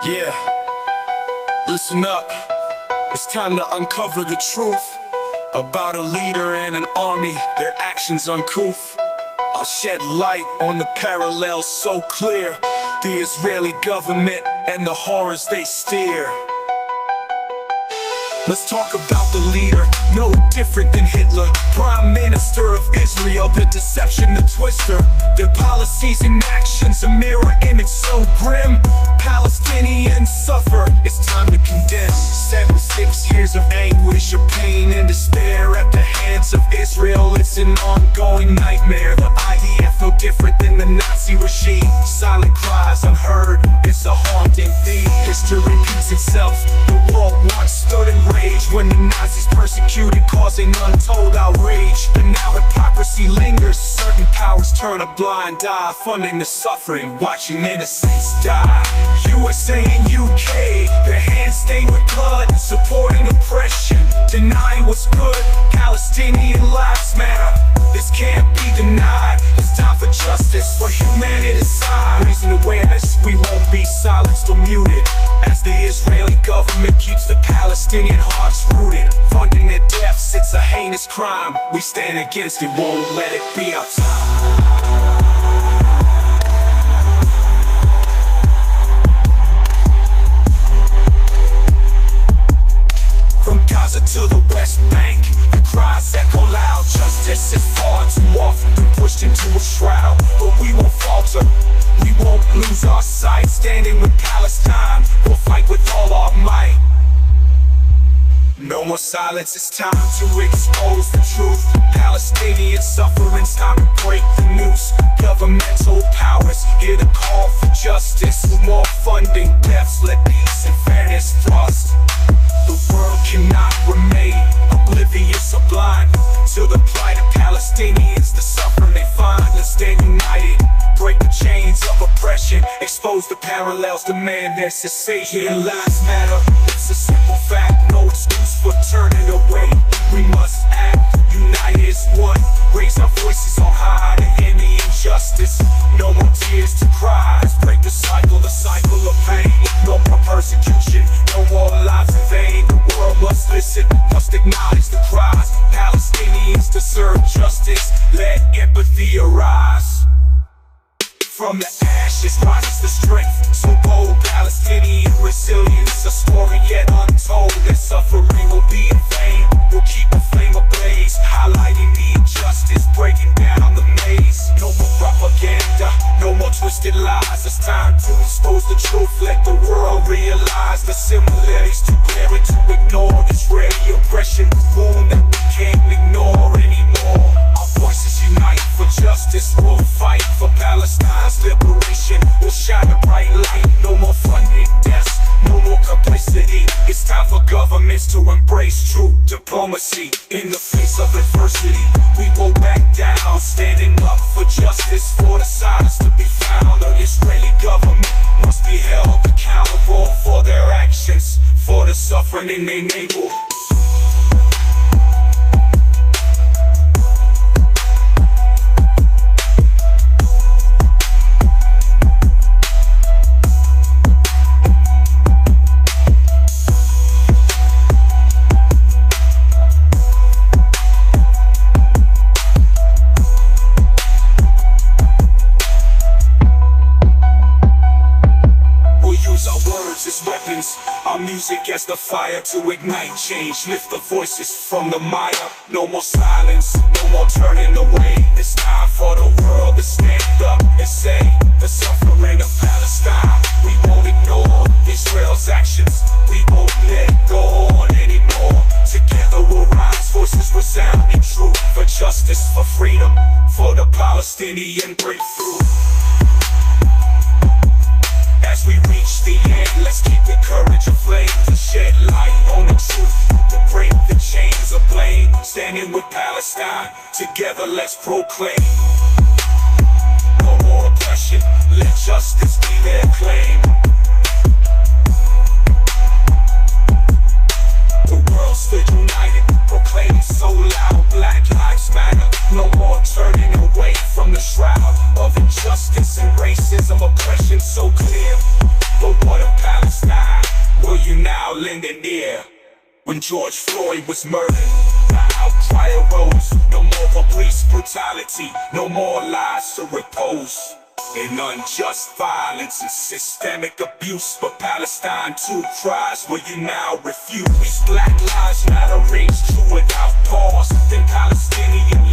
Yeah, listen up. It's time to uncover the truth about a leader and an army, their actions uncouth. I'll shed light on the parallels so clear, the Israeli government and the horrors they steer. Let's talk about the leader, no different than Hitler, Prime Minister of Israel, the deception, the twister. Their policies and actions, a mirror image so grim. Palestinians suffer, it's time to condemn. 76 years of anguish, of pain and despair at the hands of Israel. It's an ongoing nightmare. The IDF no different than the Nazi regime. Silent cries unheard, it's a haunting theme. History repeats itself. The world once stood in rage when the Nazis persecuted, causing untold outrage. But now hypocrisy lingers. Certain powers turn a blind eye, funding the suffering, watching innocents die. USA and UK, their hands stained with blood, supporting oppression, denying what's good. Palestinian lives matter, this can't be denied. It's time for justice, for humanity's side. Raising awareness, we won't be silenced or muted, as the Israeli government keeps the Palestinian hearts rooted. Funding their deaths, it's a heinous crime. We stand against it, won't let it be our time. To the West Bank, the cries echo loud. Justice is far too often been pushed into a shroud, but we won't falter, we won't lose our sight. Standing with Palestine, we'll fight with all our might. No more silence, it's time to expose the truth. Palestinian suffering's time to break the noose. Governmental powers hear the call for justice. With more funding, deaths, let peace and fairness thrust. The world cannot remain oblivious or blind to the plight of Palestinians, the suffering they find. Let's stand united, break the chains of oppression, expose the parallels, demand their cessation. Lives matter, it's a simple fact, no excuse for turning away. We must act, united as one, raise our voices on high to end the injustice. No more tears to cry, let's break the cycle of pain. No more persecution, no more lives in vain. The world must listen, must acknowledge the cries. Palestinians deserve justice, let empathy arise. From the ashes rises the strength, so bold Palestinian resilience, a story yet untold. Their suffering will be in vain, we'll keep the flame ablaze, highlighting the injustice, breaking down the maze. No more propaganda, no more twisted lies. It's time to expose the truth, let the world realize the similarities too glaring to ignore. Israeli oppression, wound that we can't ignore anymore. Our voices unite for justice, we'll fight for Palestine's liberation. We'll shine a bright light, no more funding deaths, no more complicity. It's time for governments to embrace true diplomacy. In the face of adversity, we won't back down, standing up for justice, for the silence to be found. The Israeli government must be held accountable for their actions, for the suffering they enable. Our music as the fire to ignite change. Lift the voices from the mire. No more silence, no more turning away. It's time for the world to stand up and say the suffering of Palestine we won't ignore. Israel's actions we won't let go on anymore. Together we'll rise, voices resounding true. For justice, for freedom, for the Palestinian breakthrough. As we reach the end, let's keep the courage aflame, to shed light on the truth, to break the chains of blame. Standing with Palestine, together let's proclaim no more oppression, let justice be their claim. The world stood united, proclaiming so loud, Black Lives Matter. No more turning away from the shroud of injustice and racism, oppression so clear. But what of Palestine? lend an ear. When George Floyd was murdered, the outcry arose. No more police brutality, no more lies to repose. In unjust violence and systemic abuse, but Palestine too cries, will you now refuse? Black lives matter rings true without pause. Then Palestinian